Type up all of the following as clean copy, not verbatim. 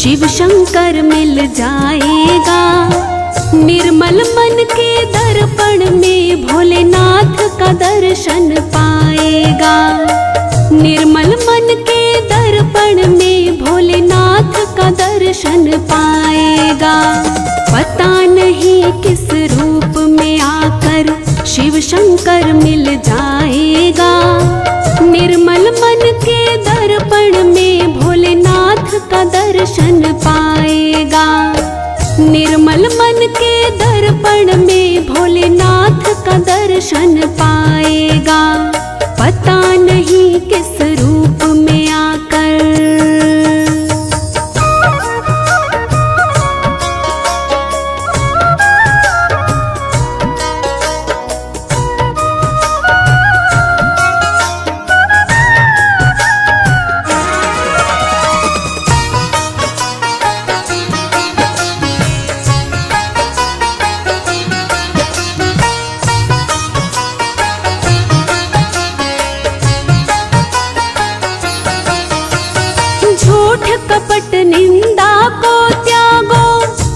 शिव शंकर मिल जाएगा। निर्मल मन के दर्पण में भोलेनाथ का दर्शन पाएगा। निर्मल मन के दर्पण में भोलेनाथ का दर्शन पाएगा। पता नहीं किस रूप में आकर शिव शंकर मिल जाएगा। निर्मल मन के दर्पण में भोलेनाथ का दर्शन पाएगा। निर्मल मन के दर्पण में भोलेनाथ का दर्शन पाएगा। पता नहीं किस रूप में आकर। झूठ कपट निंदा को त्यागो,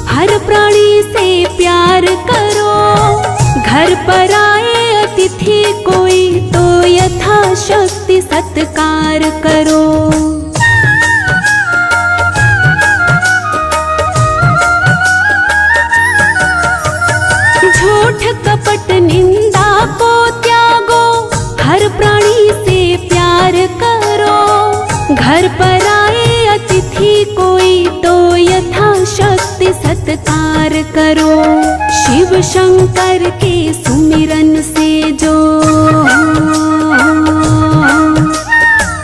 हर प्राणी से प्यार करो। घर पर आए अतिथि कोई तो यथाशक्ति सत्कार करो। झूठ कपट निंदा को त्यागो, हर प्राणी से प्यार करो। घर पर आए अतिथि कोई तो यथाशक्ति सत्कार करो। शिव शंकर के सुमिरन से जो,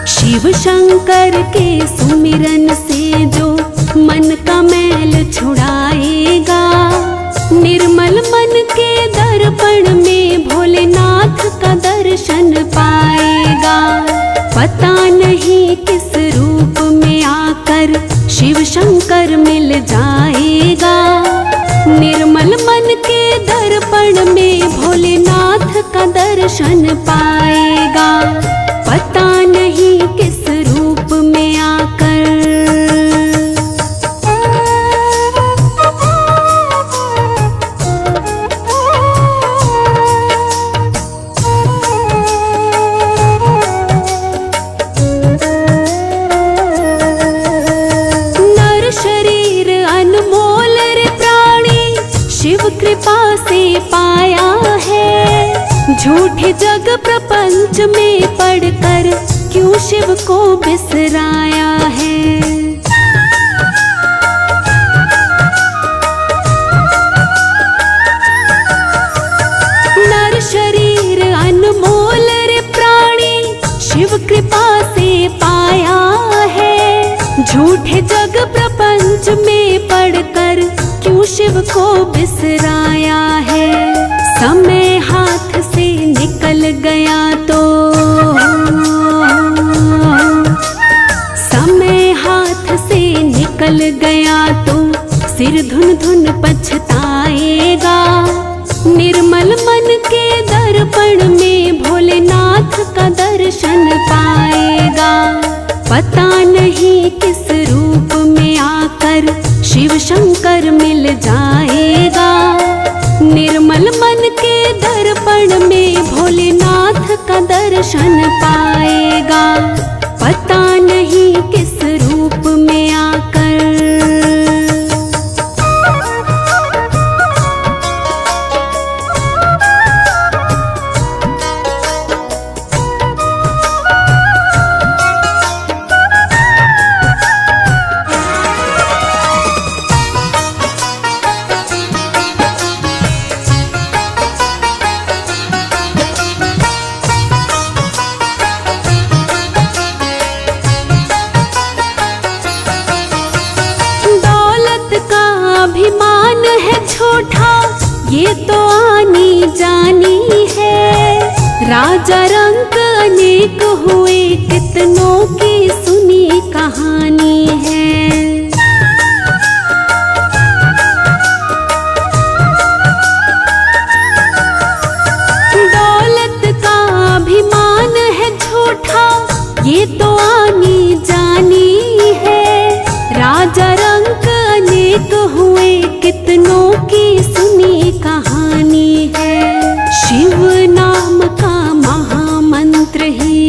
शिव शंकर के सुमिरन से जो मन का मैल छुड़ाएगा। निर्मल मन के दर्पण में भोलेनाथ का दर्शन पाएगा। पता नहीं किस रूप में आकर शिव शंकर मिल जाएगा। निर्मल मन के दर्पण में भोलेनाथ का दर्शन पाएगा। पता नहीं किस रूप में आकर। कृपा से पाया है। झूठे जग प्रपंच में पढ़कर क्यों शिव को बिसराया है। नर शरीर अनमोल रे प्राणी, शिव कृपा से पाया है। झूठे जग प्रपंच में पढ़कर क्यों शिव को बिसराया है। समय हाथ से निकल गया तो, समय हाथ से निकल गया तो सिर धुन धुन पछताएगा। निर्मल मन के दर्पण में भोलेनाथ का दर्शन पाएगा। पता नहीं किस रूप में आकर शिव शंकर मिल जाएगा। निर्मल मन के दर्पण में भोलेनाथ का दर्शन पाएगा। पता नहीं किस रूप में आकर। अभिमान है छोटा, ये तो आनी जानी है। राजा रंग अनेक हुए, कितनों की सुनी कहानी है। दौलत का अभिमान है छोटा, ये तो आनी जानी है। राजा रंग अनेक हुए कितनों की सुनी कहानी है। शिव नाम का महामंत्र ही,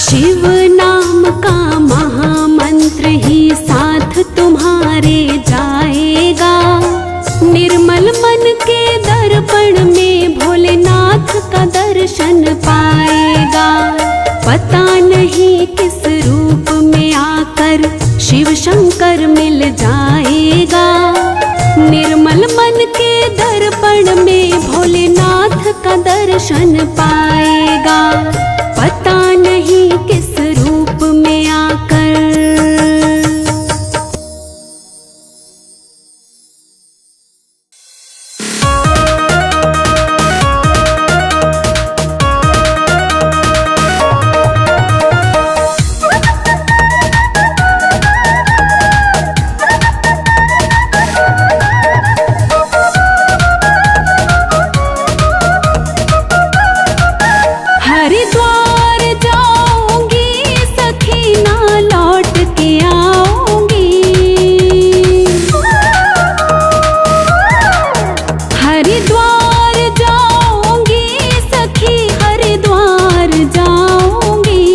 शिव नाम का महामंत्र ही साथ तुम्हारे जाएगा। निर्मल मन के दर्पण में भोलेनाथ का दर्शन पाएगा। पता नहीं किस रूप में आकर शिव शंकर मिल जाएगा। निर्मल मन के दर्पण में भोलेनाथ का दर्शन पाएगा। पता नहीं किस रूप में आकर। हरिद्वार जाऊंगी सखी ना लौट के आऊंगी। हरिद्वार जाऊंगी सखी हरिद्वार जाऊंगी।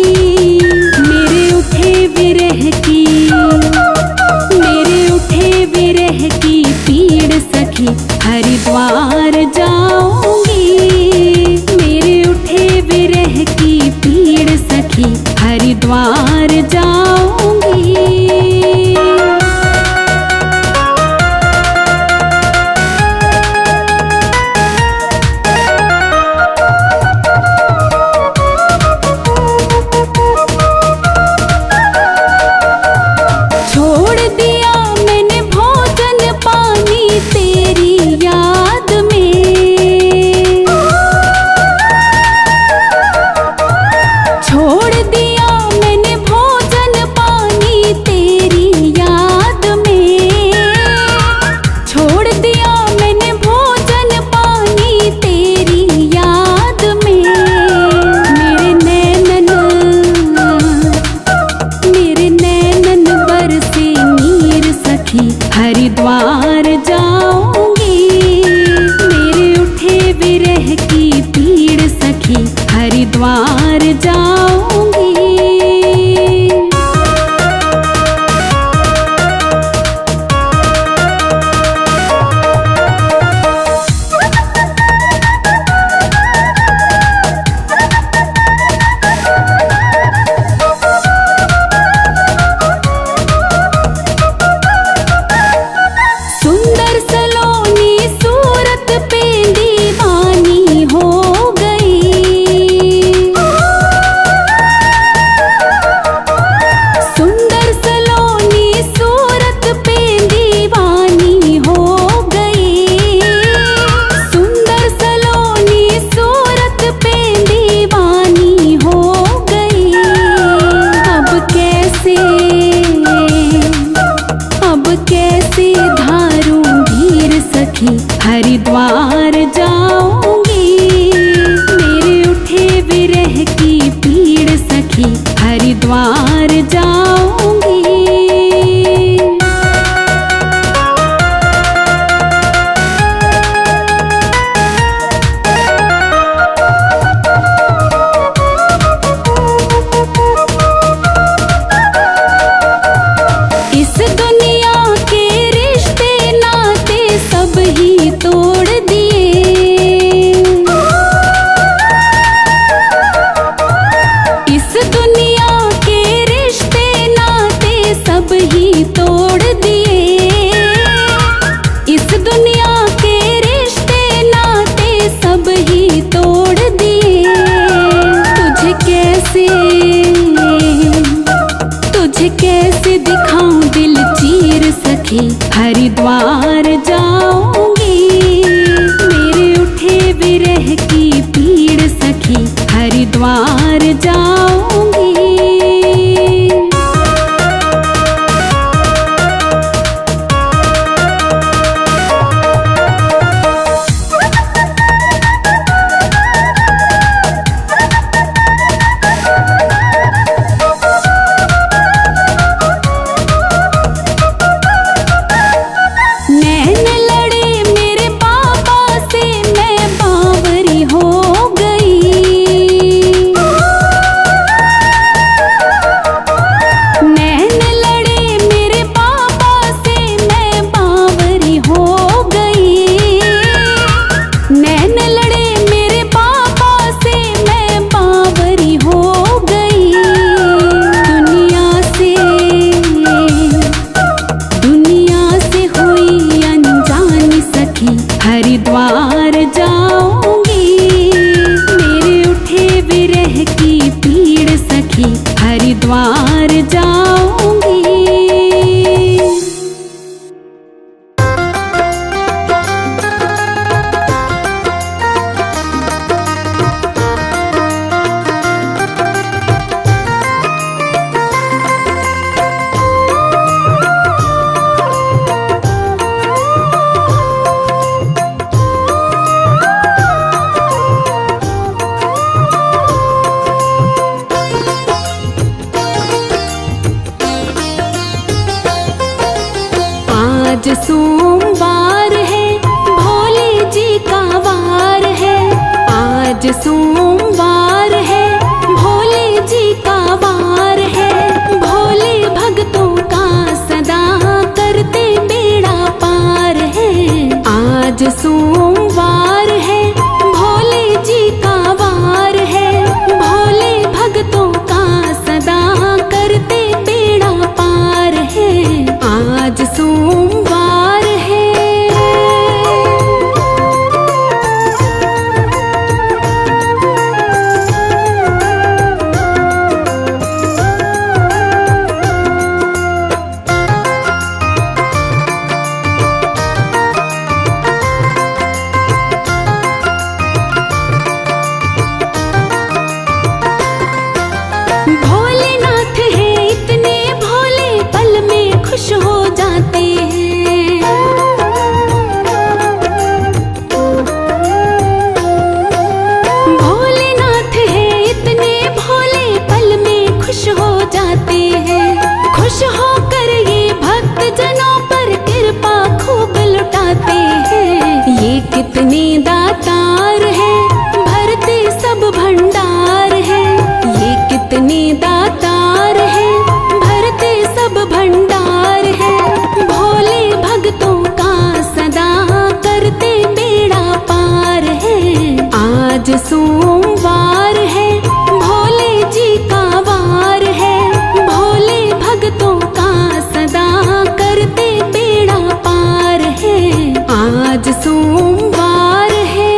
मेरे उठे विरह की, मेरे उठे विरह की पीड़ सखी हरिद्वार जाऊंगी। मेरे उठे विरह की पीड़ सखी हरिद्वार जाऊंगी। छोड़ दिया मैंने भोजन पानी तेरी याद में। छोड़ दिया मैंने भोजन पानी तेरी याद में। छोड़ दिया मैंने भोजन पानी तेरी याद में। मेरे नैनन, मेरे नैनन बरसे नीर सखी हरिद्वार जाऊंगी। मेरे उठे विरह की पीड़ सखी हरिद्वार जाऊंगी। सुंदर सलोनी सूरत पे दीवानी हो गई। सुंदर सलोनी सूरत पे दीवानी हो गई। सुंदर सलोनी सूरत पे दीवानी हो गई। अब कैसे, अब कैसे धारूं धीर सखी हरिद्वार जाऊंगी। मेरे उठे विरह की पीड़ सखी हरिद्वार जाऊंगी। इस दुनिया के रिश्ते नाते सब ही तोड़ दिए। इस दुनिया के रिश्ते नाते सब ही तोड़ दिए। इस दुनिया के रिश्ते नाते सब ही तोड़ दिए। तुझे कैसे, तुझे कैसे दिखाऊं दिल चीर सखी हरिद्वार जाऊंगी। मेरे उठे विरह की पीड़ सखी हरिद्वार जाऊंगी। सखी हरिद्वार जाऊंगी। आज सोमवार है, भोले जी का वार है। आज सोमवार है, भोले जी का वार है। भोले भक्तों का सदा करते बेड़ा पार है। आज सोमवार है, भोले जी का वार है। भोले भक्तों का सदा करते बेड़ा पार है। आज सोमवार है। भोलेनाथ है इतने भोले, पल में खुश हो जाते हैं। भोलेनाथ है इतने भोले, पल में खुश हो जाते हैं। खुश होकर ये भक्त जनों पर कृपा खूब लुटाते हैं। ये कितने दातार हैं, भरते सब भंडार है। ये कितने दातार हैं, भरते सब भंडार है। भोले भक्तों का सदा करते बेड़ा पार है। आज सोमवार है, भोले जी का वार है। भोले भक्तों का सदा करते बेड़ा पार है। आज सोमवार है।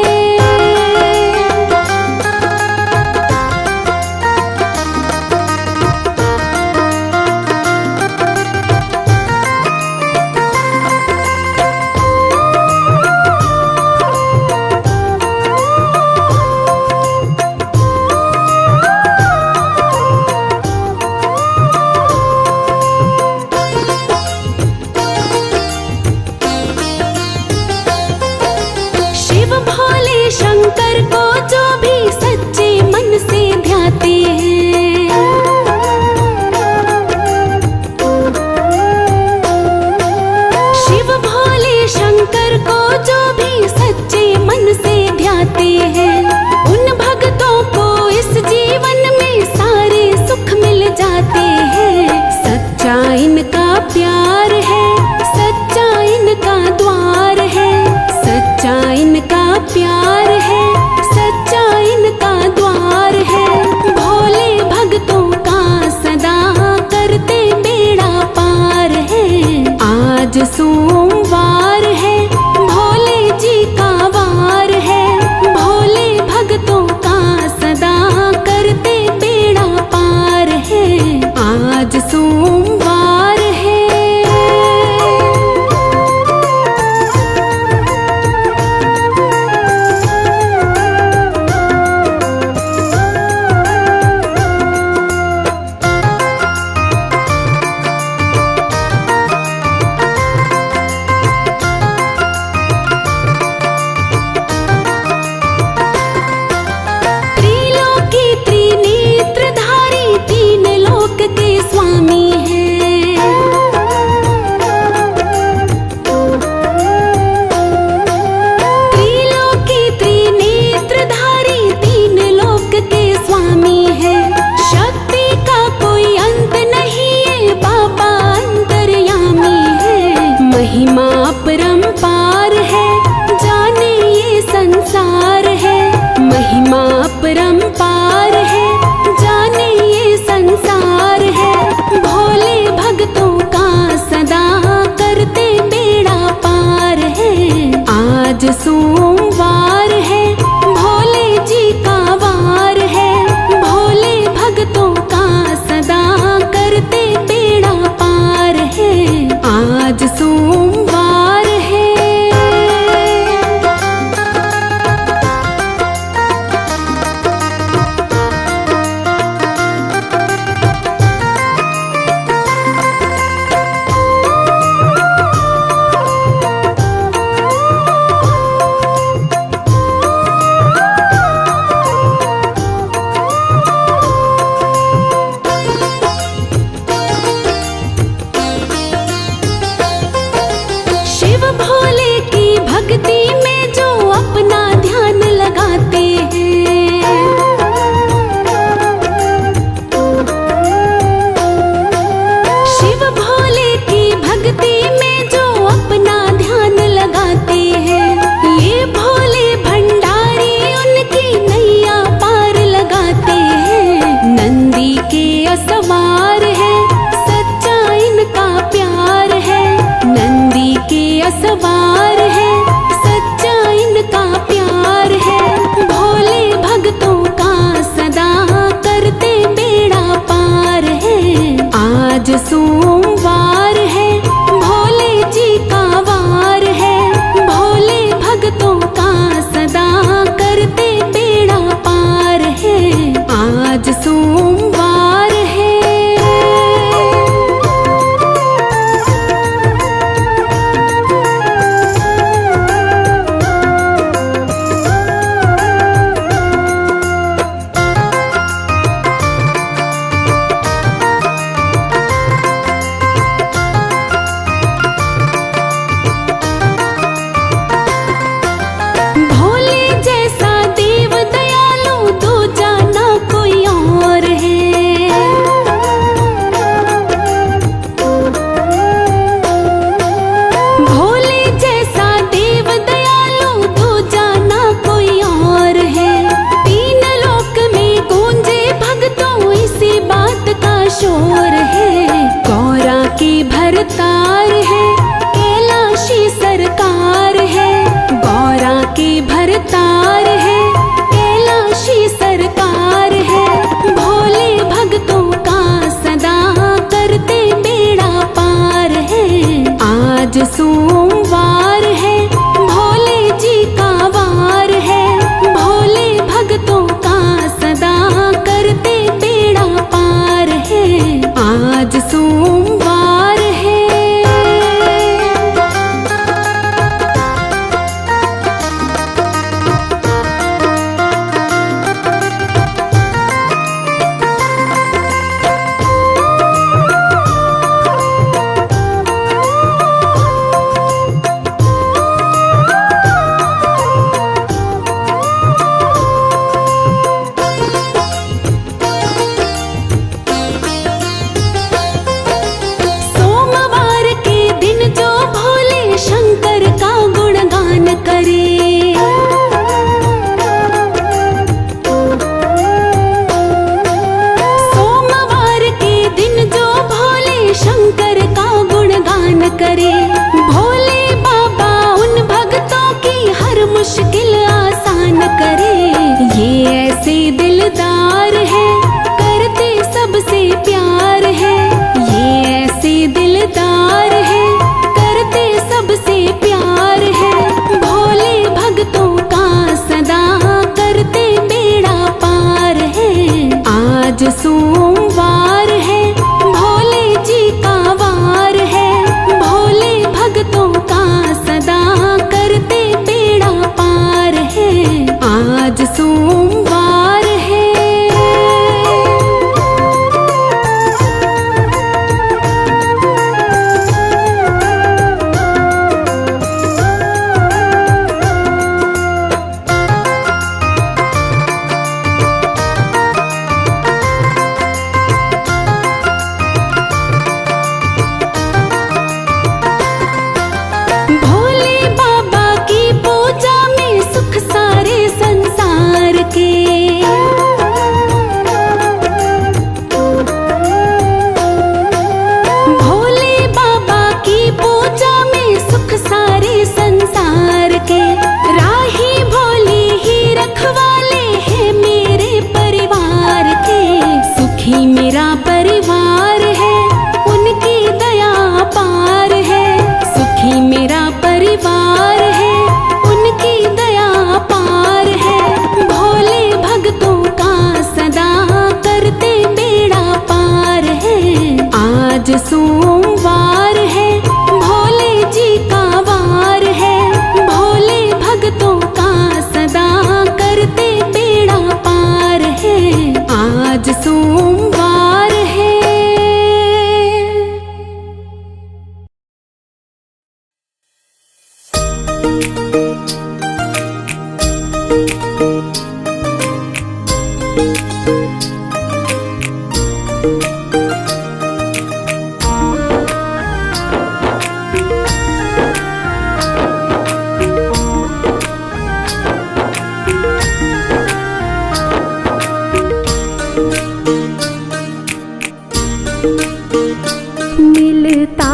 मिलता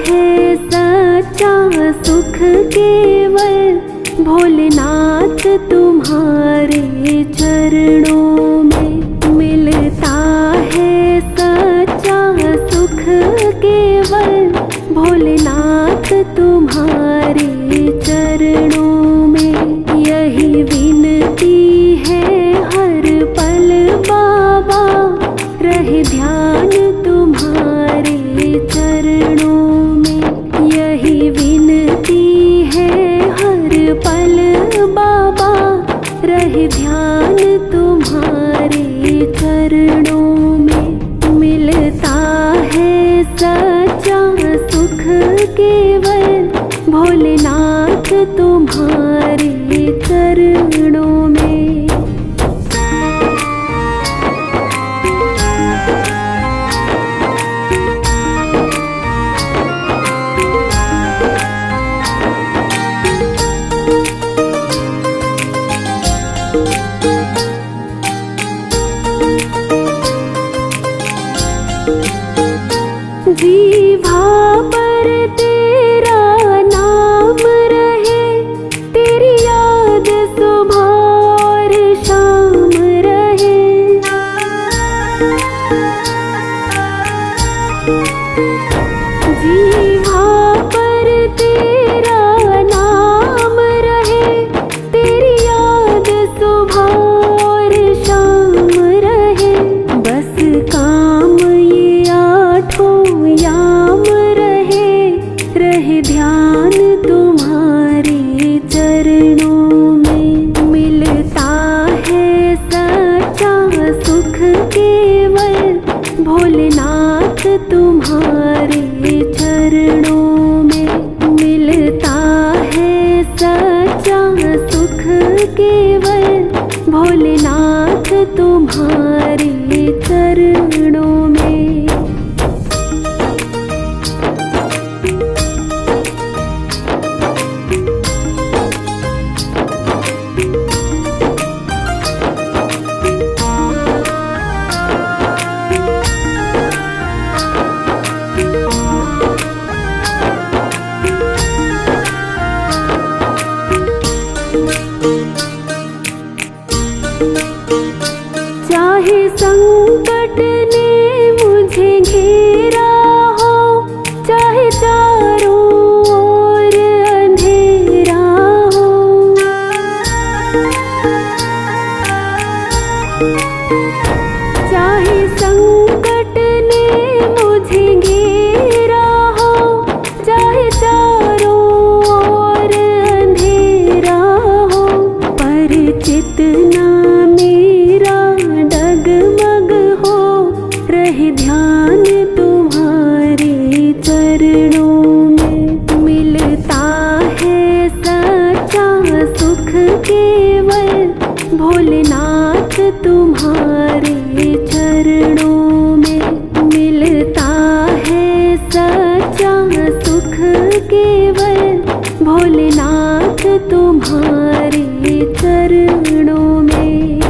है सच्चा सुख केवल भोलेनाथ तुम्हारे चरणों में। मिलता है सच्चा सुख केवल भोलेनाथ तुम्हारे चरणों में। यही विनती है हर पल बाबा, रहे ध्यान तुम्हारे चरणों में। यही विनती है हर पल बाबा, रहे ध्यान तुम्हारे चरणों में। मिलता है सच्चा सुख केवल भोलेनाथ तुम्हारे चरणों में। जीभा पर तेरा नाम रहे, तेरी याद सुबह और शाम रहे। जीभा पर तेरा नाम रहे, तेरी याद सुबह और शाम रहे। बस काम ये आठों याम रहे, रहे ध्यान तुम्हारे चरणों में। मिलता है सच्चा सुख केवल भोलेनाथ तुम्हारे चरणों में। मिलता है सच्चा सुख केवल भोलेनाथ तुम्हारे चरणों में। चाहे संकट ने मुझे घेरा हो, चाहे चारों ओर अंधेरा हो। चाहे संकट ने मुझे घेरा हो, चाहे चारों ओर अंधेरा हो। पर चितना मेरा डगमग हो, रहे ध्यान तुम्हारे चरणों में। मिलता है सच्चा सुख केवल भोलेनाथ तुम्हारे चरणों में। मिलता है सच्चा सुख केवल भोलेनाथ तुम्हारे चरणों में।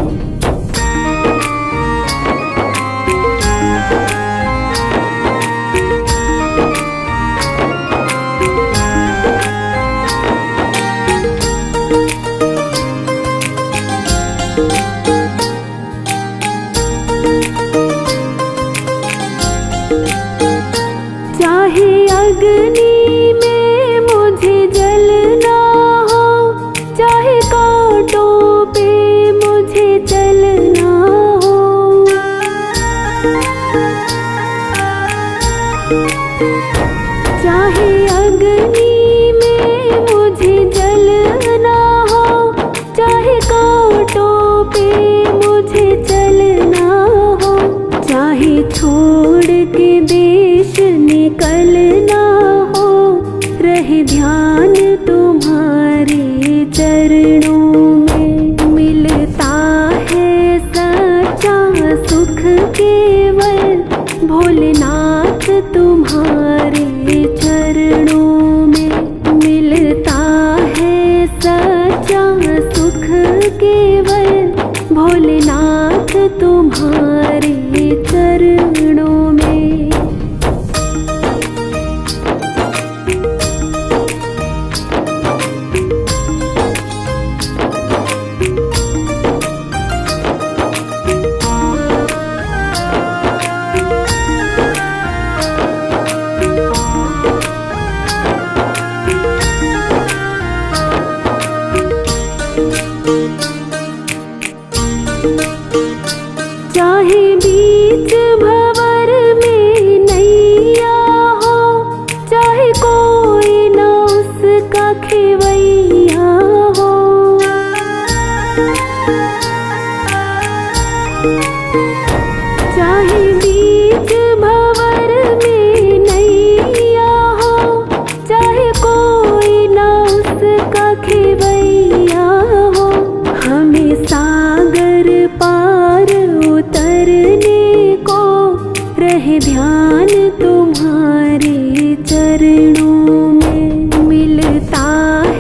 तुम्हारे चरणों में। चाहे बीच भंवर में नैया हो, चाहे कोई न उसका खेवैया हो। चाहे बीच भंवर में नैया हो, चाहे कोई न उसका खेवैया हो। हमें सागर पार उतरने को रहे ध्यान तुम्हारे चरणों में। मिलता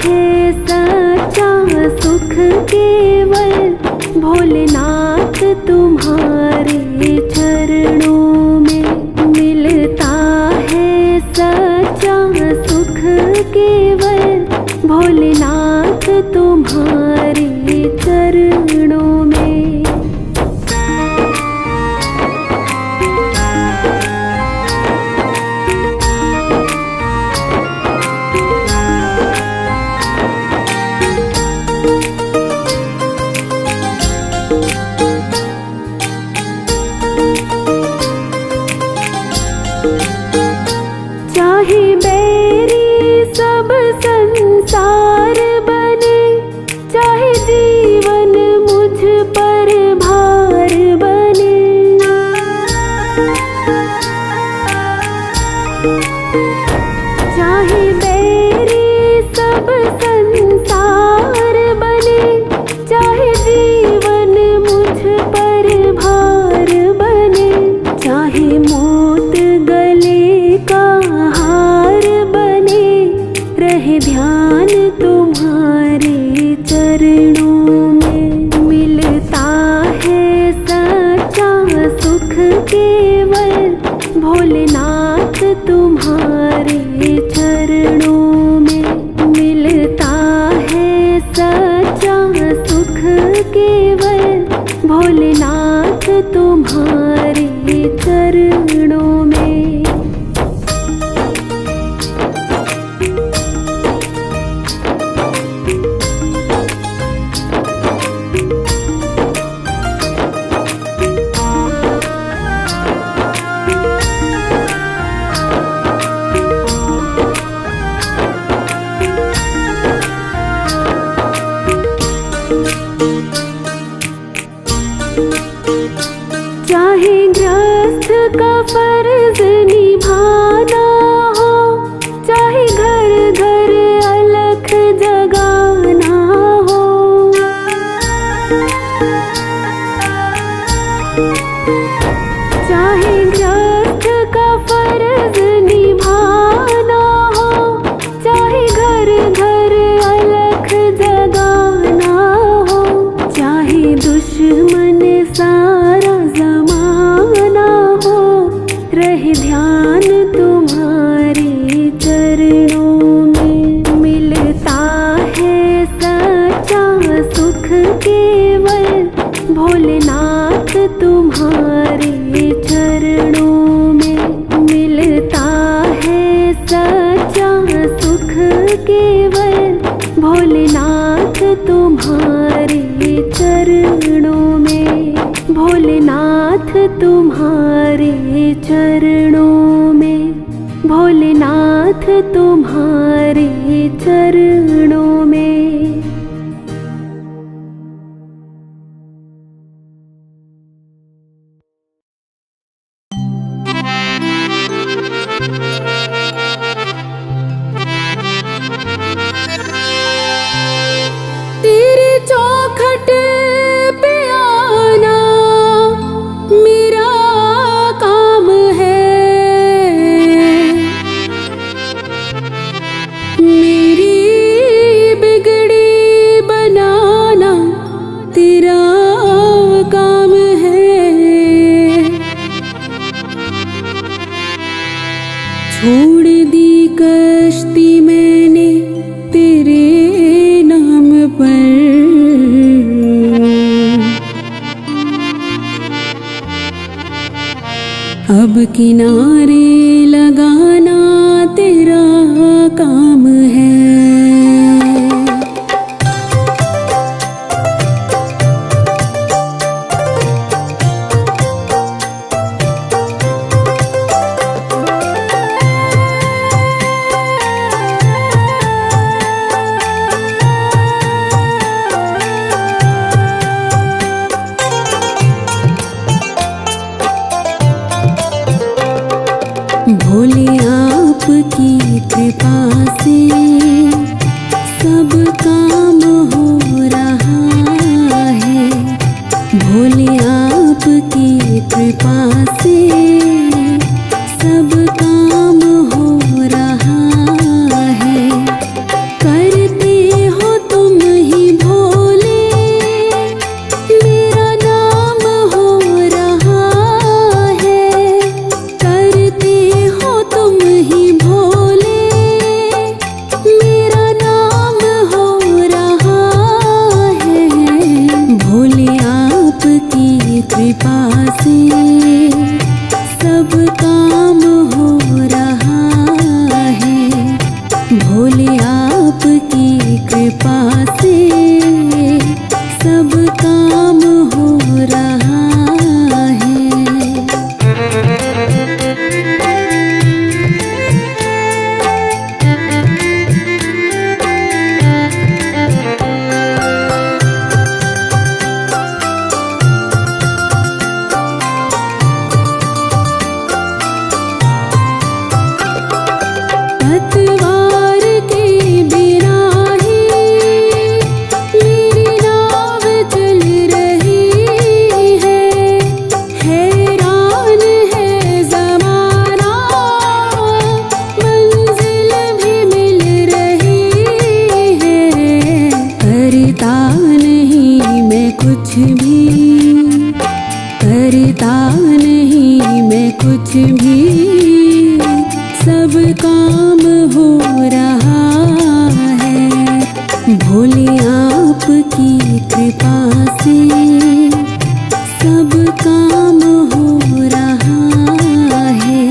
है सच्चा सुख केवल भोलेनाथ तुम्हारे चरणों में। मिलता है सच्चा सुख केवल भोलेनाथ तुम्हारे चरणों में। चाहे बैरी सब संसार बने, चाहे जीवन मुझ पर भार बने। चाहे बैरी सब संसार बने, चाहे जीवन मुझ पर भार बने। चाहे मौत गले का हार बने, रहे ध्यान तुम्हारे चरणों में। मिलता है सच्चा सुख केवल भोलेनाथ तुम्हारे चरणों में। मिलता है सच्चा सुख केवल भोलेनाथ तुम्हारे चरणों में। चाहे गृहस्थ का फर्ज निभाना हो, चाहे घर घर अलख जगाना हो। चाहे गृहस्थ का फर्ज निभाना हो, चाहे घर घर अलख जगाना हो। चाहे दुश्मन सारा जमाना हो, रहे ध्यान तुम्हारे चरणों में। मिलता है सच्चा सुख केवल भोलेनाथ तुम्हारे चरणों में। मिलता है सच्चा सुख केवल भोलेनाथ तुम्हारे चरणों में। भोलेनाथ तुम्हारे चरणों में। भोलेनाथ तुम्हारे चरणों में। तेरे चौखट पे आना मेरा काम अब किनारे लगाना तेरा काम है। भोले आपकी कृपा से सब काम हो रहा है। भोले आपकी कृपा से सब काम हो रहा है। करते हो तुम ही भोले, मेरा नाम हो रहा है। करते हो तुम ही भोले, मेरा नाम हो रहा है। भोले आपकी कृपा से सब काम हो रहा है। भोले आपकी कृपा से सब काम हो रहा है। पतवार के बिना ही मेरी नाव चल रही है। हैरान है ज़माना, मंजिल भी मिल रही है। करता नहीं मैं कुछ भी, करता नहीं मैं कुछ भी, सब काम हो रहा है। भोले आपकी कृपा से सब काम हो रहा है।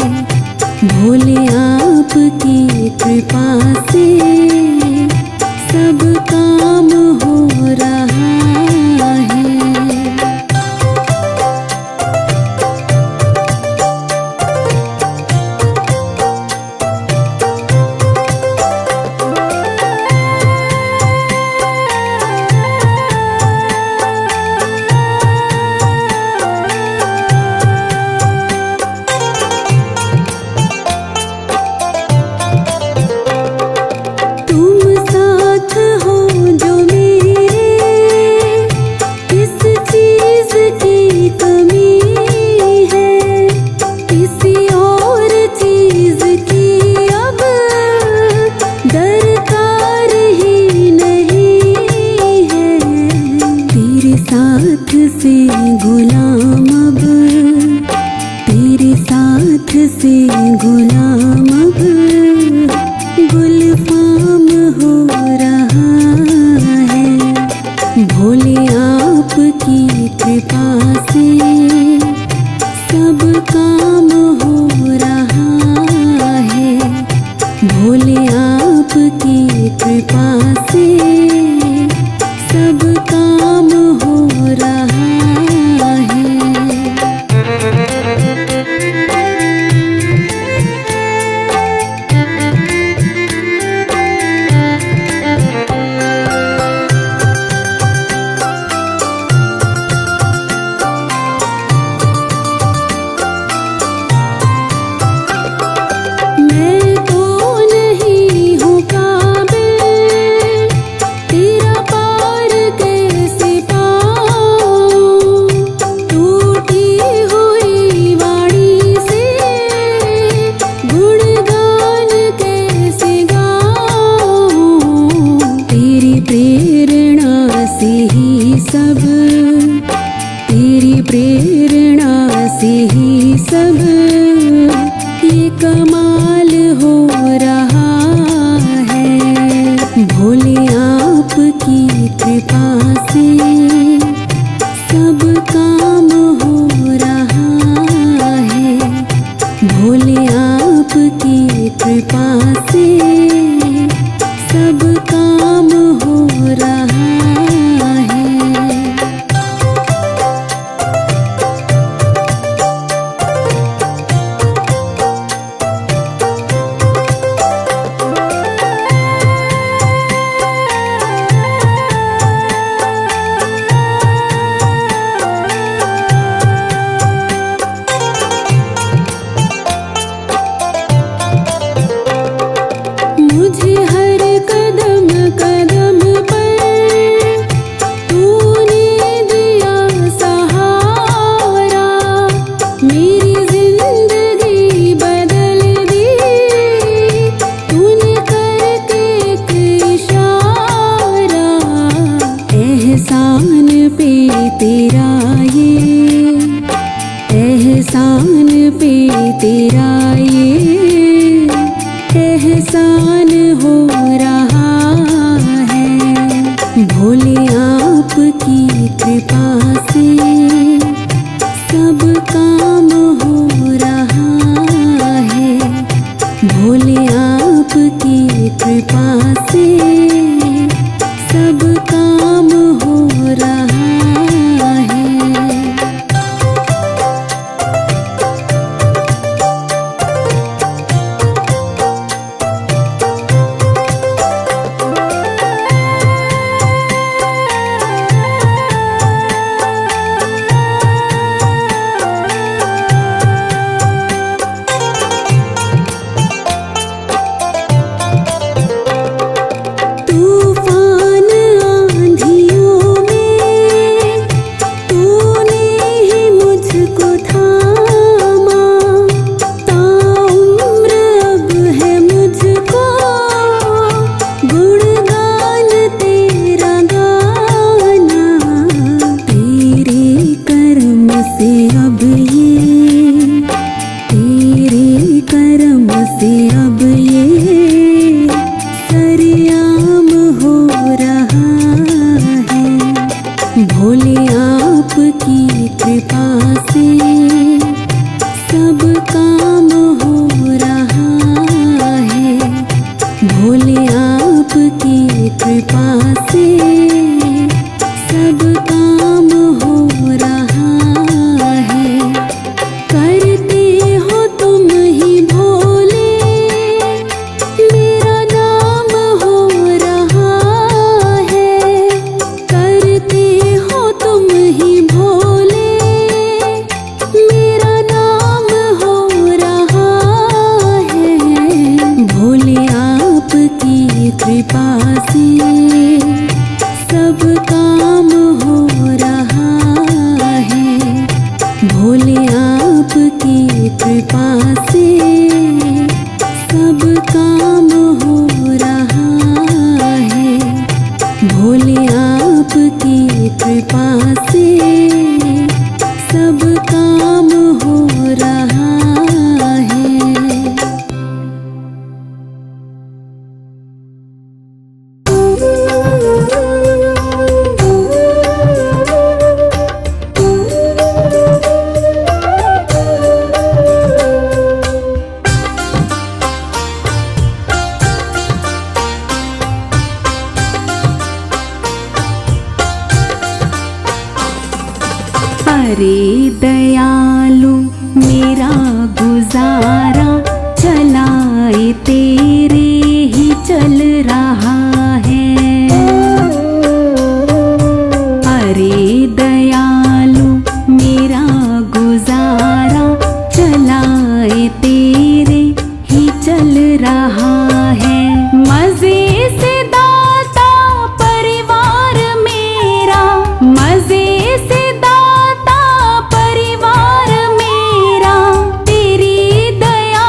भोले आपकी कृपा से सब काम हो रहा है। तुम साथ हो जो मेरे, किस चीज की कमी है। किसी और चीज की अब दरकार ही नहीं है। तेरे साथ से गुलाम अब, तेरे साथ से गुलाम अब गुलफाम हो रहा है। भोले आपकी कृपा से सब काम हो रहा है। भोले आपकी कृपा से सब काम हो रहा है। मैं तो नहीं हूँ काबिल, तेरा पार कैसे पाऊँ। टूटी हुई वाणी से गुणगान कैसे गाऊँ। तेरी प्रेरणा से ही सब, तेरी प्रेरणा से ही सब ये कमाल हो रहा है। भोले आपकी कृपा से सब काम हो रहा है। तेरा ये एहसान हो रहा है। भोले आपकी कृपा से सब काम हो रहा है। भोले आपकी कृपा से सब काम हो रहा है। तूफान आंधियों में तूने ही मुझको थामा। ताउम्र अब है मुझको गुणगान तेरा गाना। तेरे कर्म से अब ये, तेरे कर्म से अब ये सरेआम हो रहा है। भोले आपकी कृपा से सब काम हो रहा है। भोले आपकी कृपा से सब काम हो रहा है। करते हो तुम ही भोले, मेरा नाम हो रहा है। करते हो तुम ही भोले, मेरा नाम हो रहा है। भोले आपकी कृपा से सब काम हो रहा है। भोले आपकी कृपा से सब काम हो रहा है। भोले आपकी कृपा से सब काम हो रहा है। अरे दयालु मेरा गुजारा चलाए तेरे ही चल रहा है। अरे दयालु मेरा गुजारा चलाए तेरे ही चल रहा है। मजे से दाता परिवार मेरा, मजे से दाता परिवार मेरा तेरी दया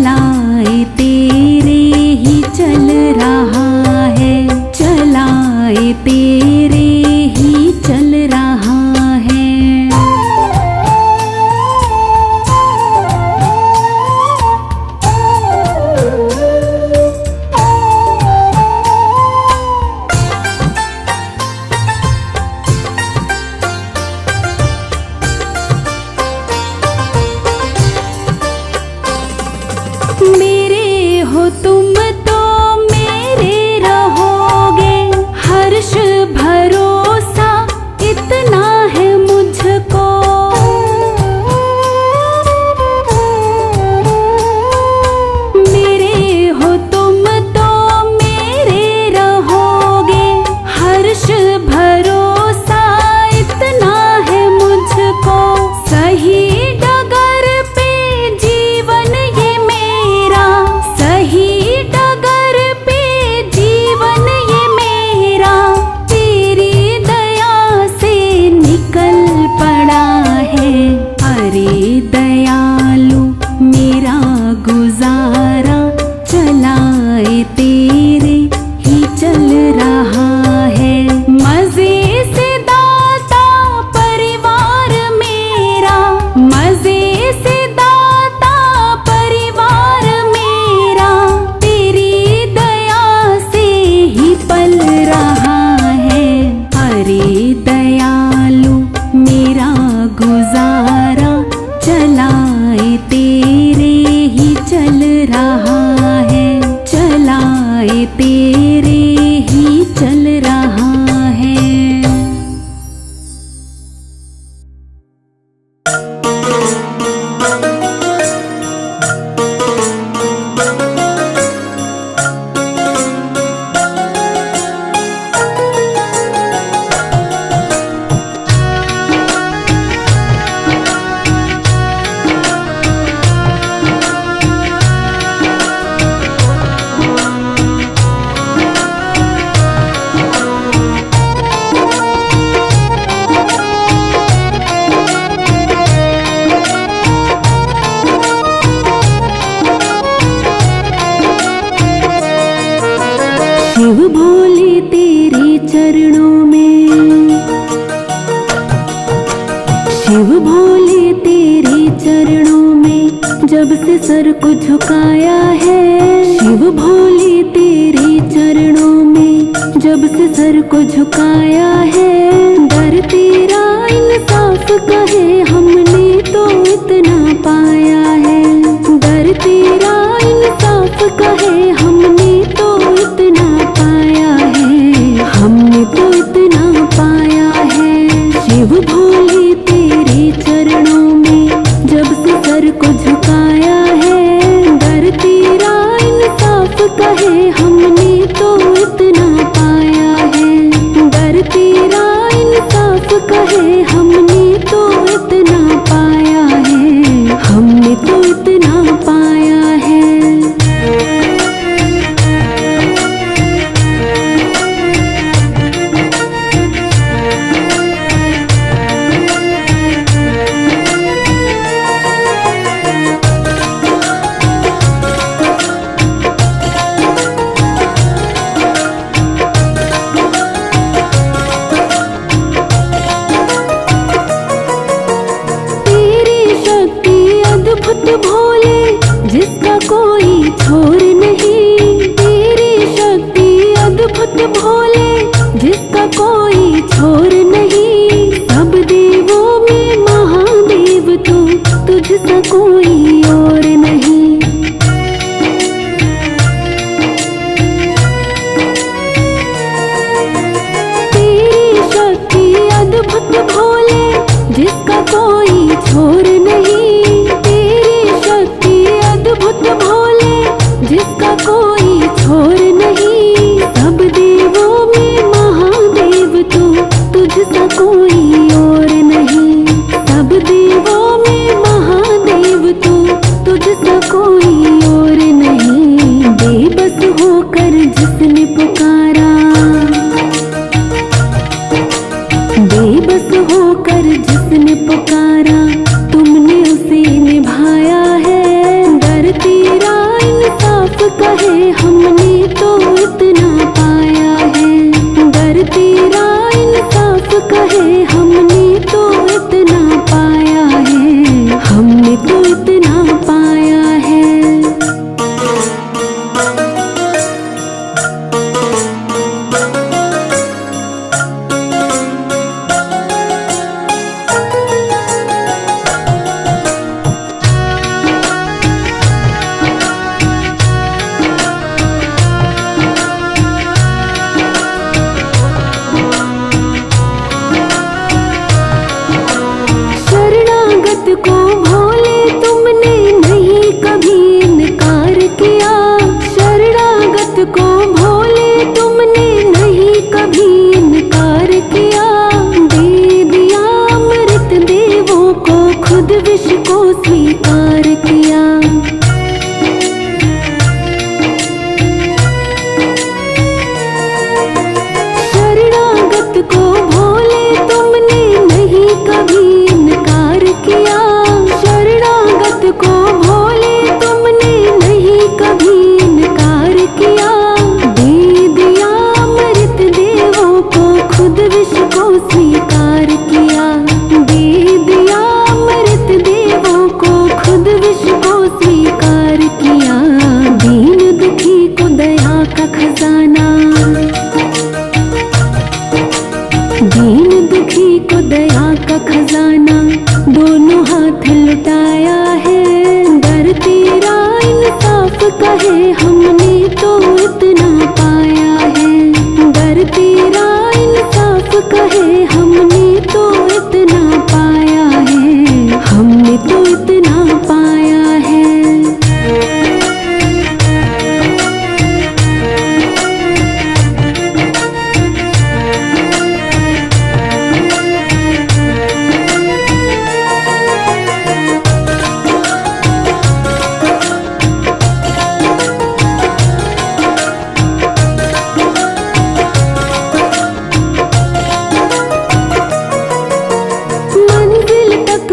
चलाए तेरे ही चल रहा है, चलाए तेरे ही चल रहा है। मेरे हो तुम तो मेरे रहोगे, हर्ष भरोसा इतना है मुझको। मेरे हो तुम तो मेरे रहोगे, हर्ष भरोसा इतना है मुझको। सही डगर पे जीवन ये मेरा, सही डगर पे जीवन ये मेरा, तेरी दया से निकल पड़ा है। अरे दयालु मेरा गुजारा, चलाए तेरे ही चल रहा है। मजे से दाता परिवार मेरा, मजे से दाता परिवार मेरा, तेरी दया से ही पल रहा है। अरे दयालु मेरा गुजारा, चलाए तेरे ही चल रहा है, चलाए तेरे ही चल रहा है। शिव भोले तेरे चरणों में, शिव भोले तेरे चरणों में जब से सर को झुकाया है। शिव भोले तेरे चरणों में जब से सर को झुकाया है। डर तेरा इंसाफ कहे हमने तो इतना पाया है, डर तेरा इंसाफ कहे हमने तो इतना पाया है, हमने तो इतना पाया है। शिव भोले तेरे चरणों में जब से सर को झुकाया है। डर तेरा इंसाफ कहे हमने तो इतना पाया है, डर तेरा इंसाफ कहे हमने तो इतना पाया है, हमने तो इतना पाया है। अद्भुत भोले जिसका कोई छोर नहीं, तेरी शक्ति अद्भुत भोले जिसका कोई छोर नहीं। सब देवों में महादेव तू, तुझसा कोई और नहीं। तेरी शक्ति अद्भुत भोले जिसका कोई छोर नहीं, अद्भुत भोले जिसका कोई छोर नहीं। सब देवों में महादेव तू, तुझसा कोई और नहीं। सब देवों में महादेव तू, तुझसा कोई और नहीं। बेबस होकर जिसने पुकारा, बेबस होकर जिसने पुकारा, तुमने उसे निभाया है। डर तेरा हमने तो इतना पाया है। दर तेरा इंसाफ कहे हमने तो इतना पाया है, हमने तो इतना पाया है। को भोले तुमने नहीं कभी इनकार किया, शरणागत को भोले तुमने नहीं कभी इनकार किया। दे दिया अमृत देवों को, खुद विष को स्वीकार किया। शरणागत को भोले तुमने नहीं कभी इनकार किया, शरणागत को भोले तुमने नहीं कभी इनकार किया। दे दिया अमृत देवों को, खुद विष को स्वीकार किया। दे दिया अमृत देवों को, खुद विष को स्वीकार किया। दीन दुखी को दया का खजाना, दीन दुखी को दया का खजाना दोनों हाथ लुटाया है। दर तेरा इंसाफ कहे हमने तो इतना पाया है। दर तेरा इंसाफ कहे हमने तो इतना पाया है, हमने तो इतना पाया है।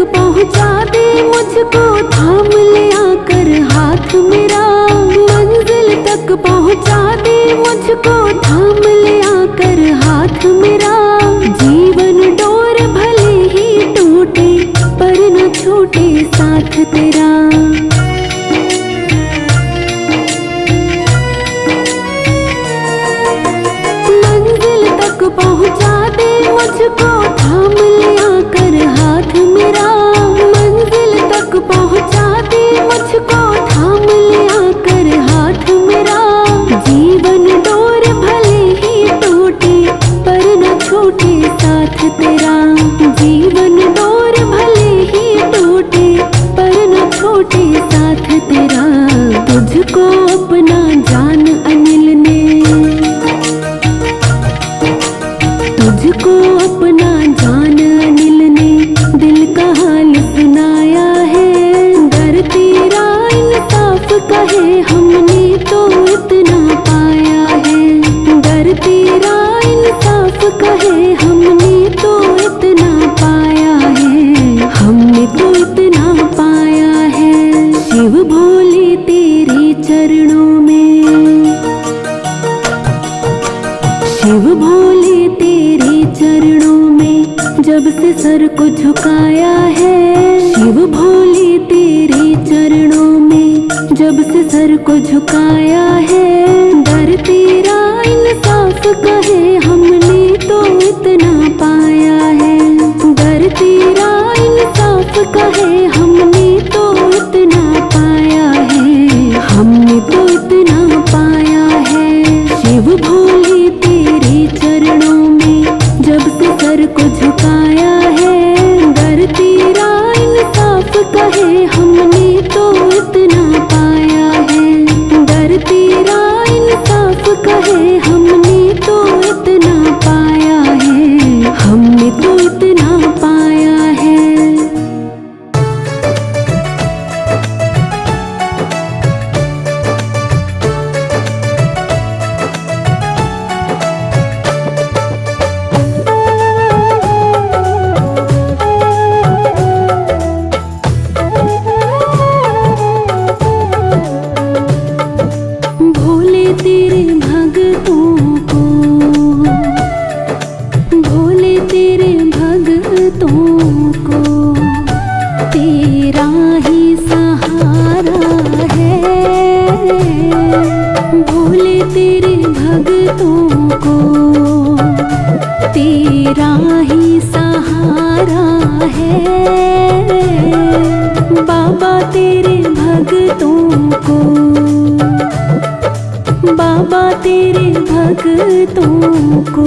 पहुँचा दे मुझको, थाम ले आकर हाथ मेरा। मंजिल तक पहुँचा दे मुझको, थाम ले आकर हाथ मेरा। जीवन डोर भले ही टूटे, पर न छूटे साथ तेरा। मंजिल तक पहुँचा दे मुझको, थाम ले आकर हाथ मेरा। मंजिल तक पहुँचा दे मुझको, थाम ले आकर हाथ मेरा। जीवन डोर भले ही टूटे, पर न छूटे साथ तेरा। जीवन डोर भले ही टूटे, पर न छूटे साथ तेरा। तुझको अपना जान अनिल ने, तुझको अपना जान अनिल ने दिल का हाल सुनाया है। दर तेरा इंसाफ कहे हमने तो इतना पाया है। दर तेरा इंसाफ कहे हमने तो इतना पाया है, हमने तो इतना पाया है। शिव भोले तेरे चरणों में, शिव भोले तेरे चरणों में जब से सर को झुकाया है। शिव भोले तेरे चरणों में जब से सर को झुकाया है। दर तेरा इंसाफ कहे हमने तो इतना पाया है। दर तेरा इंसाफ कहे हमने तो इतना पाया है, हमने तो इतना पाया है। शिव भोले तेरे चरणों में जब से सर को झुकाया है। दर तेरा इंसाफ कहे हमने तो इतना पाया है। दर तेरा इंसाफ कहे हमने तो भक्तों को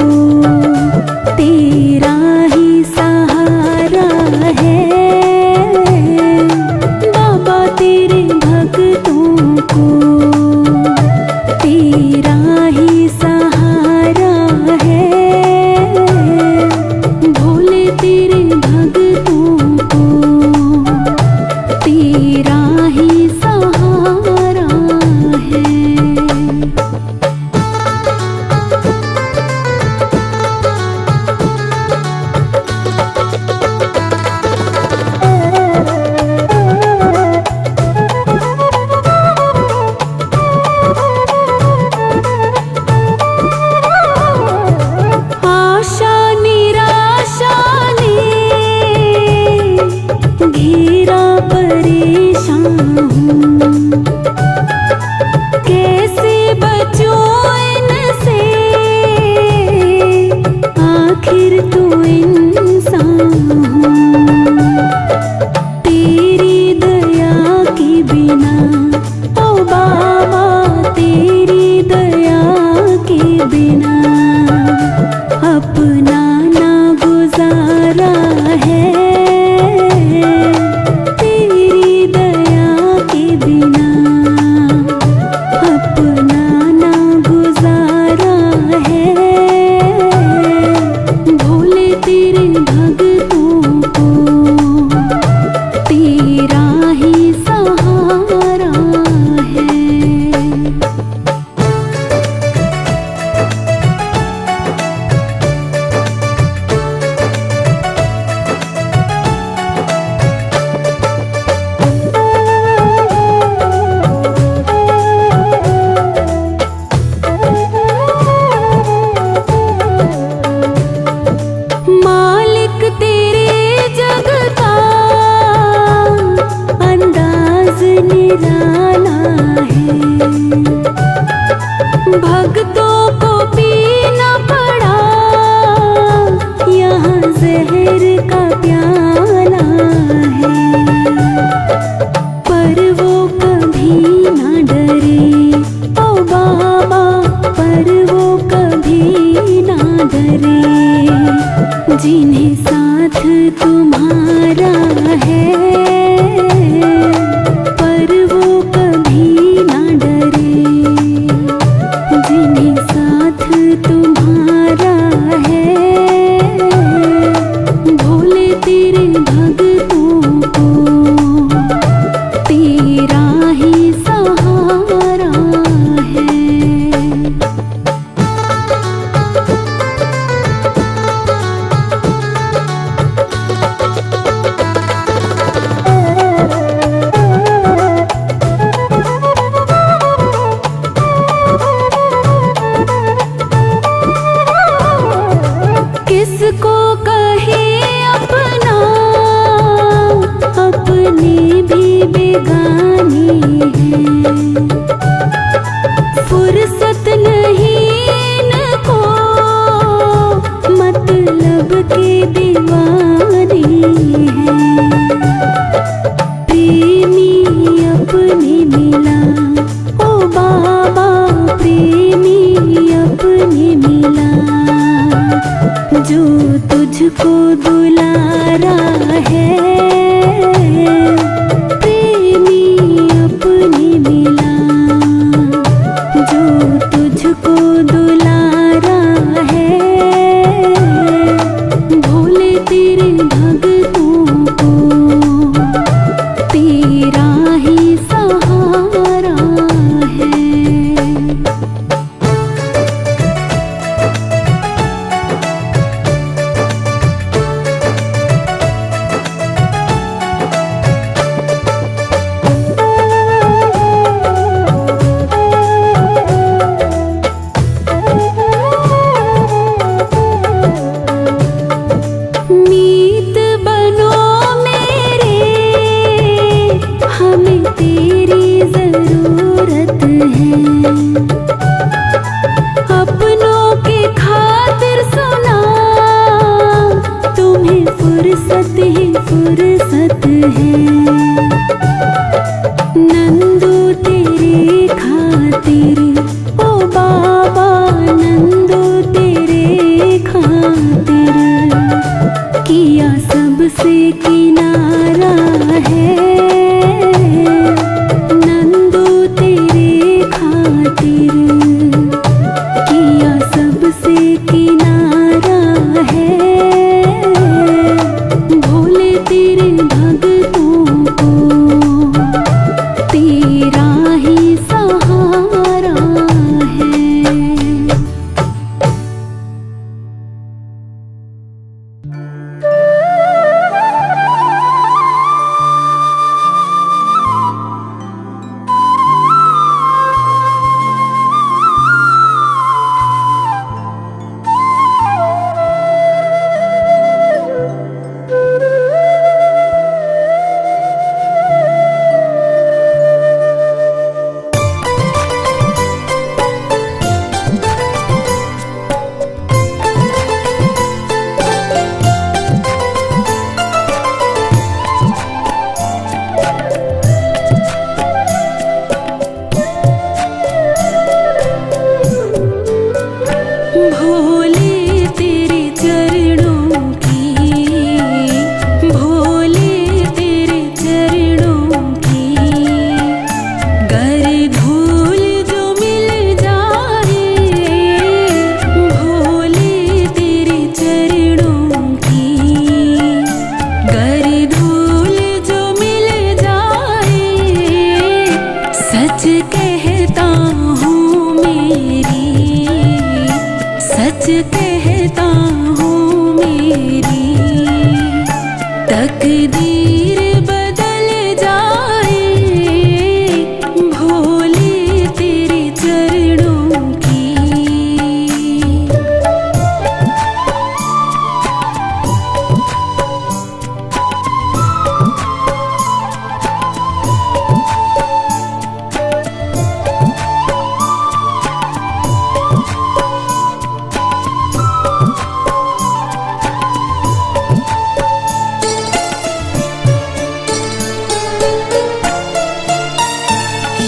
तेरा ही सहारा है। बाबा तेरे भक्तों को तेरा ही सहारा है। भोले तेरे भक्तों को तेरा ही सहारा है। आशा निराशा ने घेरा परेशान हूँ, कैसे बचूं इनसे, आखिर तो इंसान हूँ। तेरी दया के बिना ओ बाबा, तेरी दया के बिना अपना ना गुजारा है। तेरी दया के बिना अपना ना गुजारा है। भोले तेरे भक्तों को तेरा ही सहारा है। मालिक तेरे जग का अंदाज निराला है। भक्तों को पीना पड़ा यहाँ जहर का प्याला है। पर वो कभी ना डरे ओ बाबा, पर वो कभी ना डरे। जिन्हें साथ तुम्हारा है, पर वो कभी सच कहता हूँ मेरी, सच कहता हूँ मेरी तकदीर बदल जाए भोले तेरे चरणों की।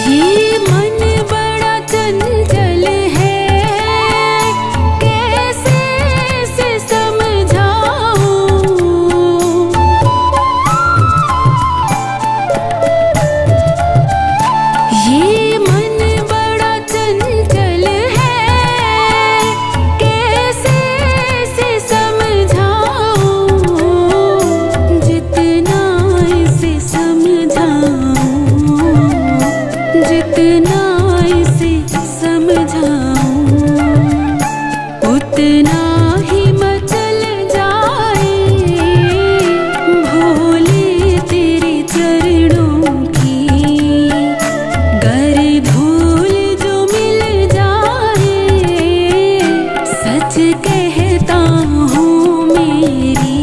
ये मन बड़ा चंचल है, कैसे इसे समझाऊं। ये मन बड़ा चंचल है, कैसे इसे समझाऊं। जितना इसे समझाऊं, जितना इसे समझाऊं, उतना ही मचल जाए भोले तेरे चरणों की। गर धूल जो मिल जाए, सच कहता हूँ मेरी,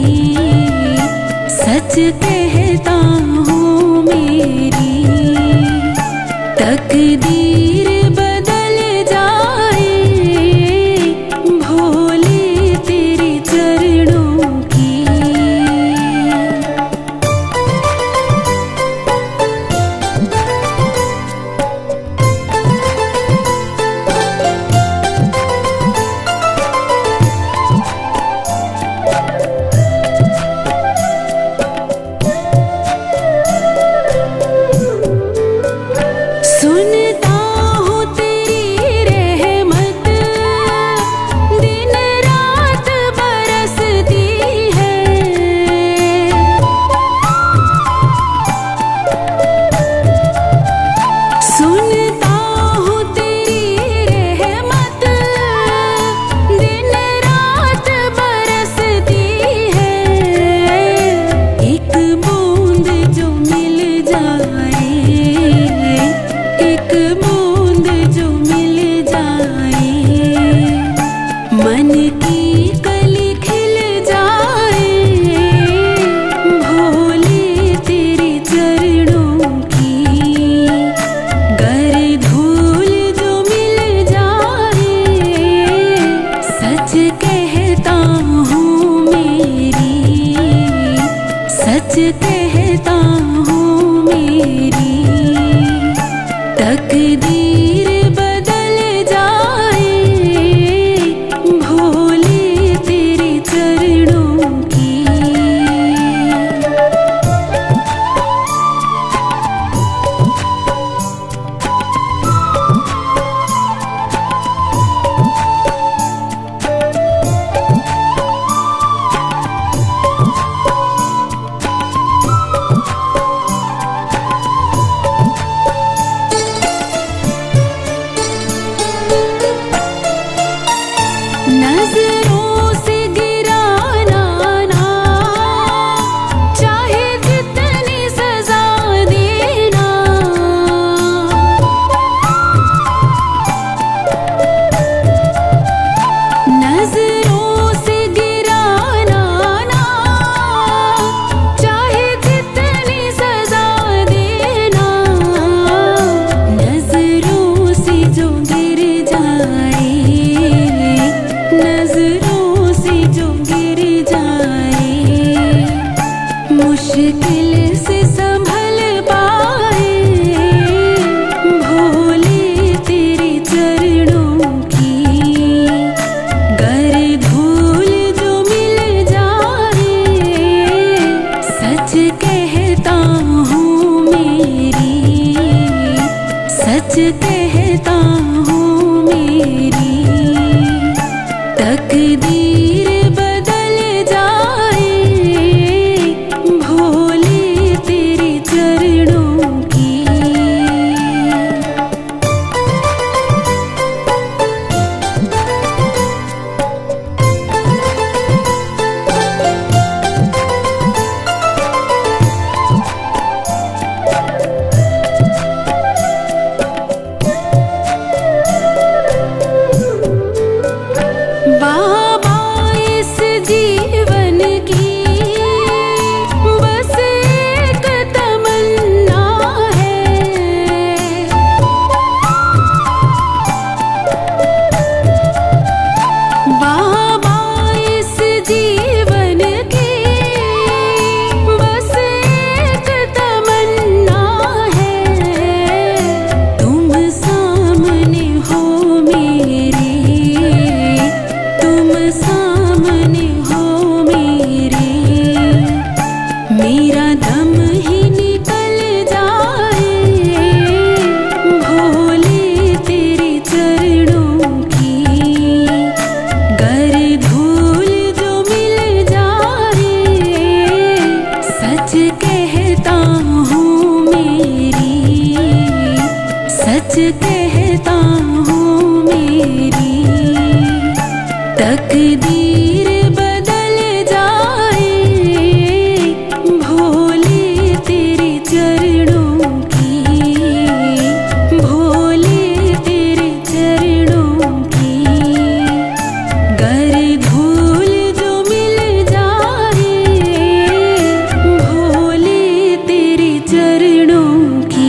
सच कहता हूँ मेरी तकदीर बदल जाए भोले तेरे चरणों की। सुनता हूँ तेरी रहमत दिन रात बरसती है। सुनता हूँ तेरी रहमत दिन रात बरसती है। एक बूंद जो मिल जाए, एक बूंद जो मिल जाए, मन की कली खिल जाए भोले तेरे चरणों की। गर धूल जो मिल जाए, सच कहता हूँ मेरी, सच कहता हूँ मेरी तकदीर बदल जाए भोले तेरे चरणों की। नजरों से गिराना ना, चाहे जितनी सजा देना। नजरों से गिराना ना, चाहे जितनी सजा देना। नजरों से जो गिर जाए, नजरों से जो गिर जाए, मुश्किल से संभल पाए भोले तेरे चरणों की। गर धूल जो मिल जाए, सच कहता हूँ मेरी, सच कहता हूँ मेरी तकदीर बदल जाए भोले तेरे चरणों की। कहता हूँ मेरी तकदीर बदल जाए, भोले तेरे चरणों की, भोले तेरे चरणों की। गर धूल जो मिल जाए, भोले तेरे चरणों की।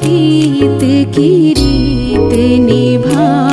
प्रीत की रीत निभा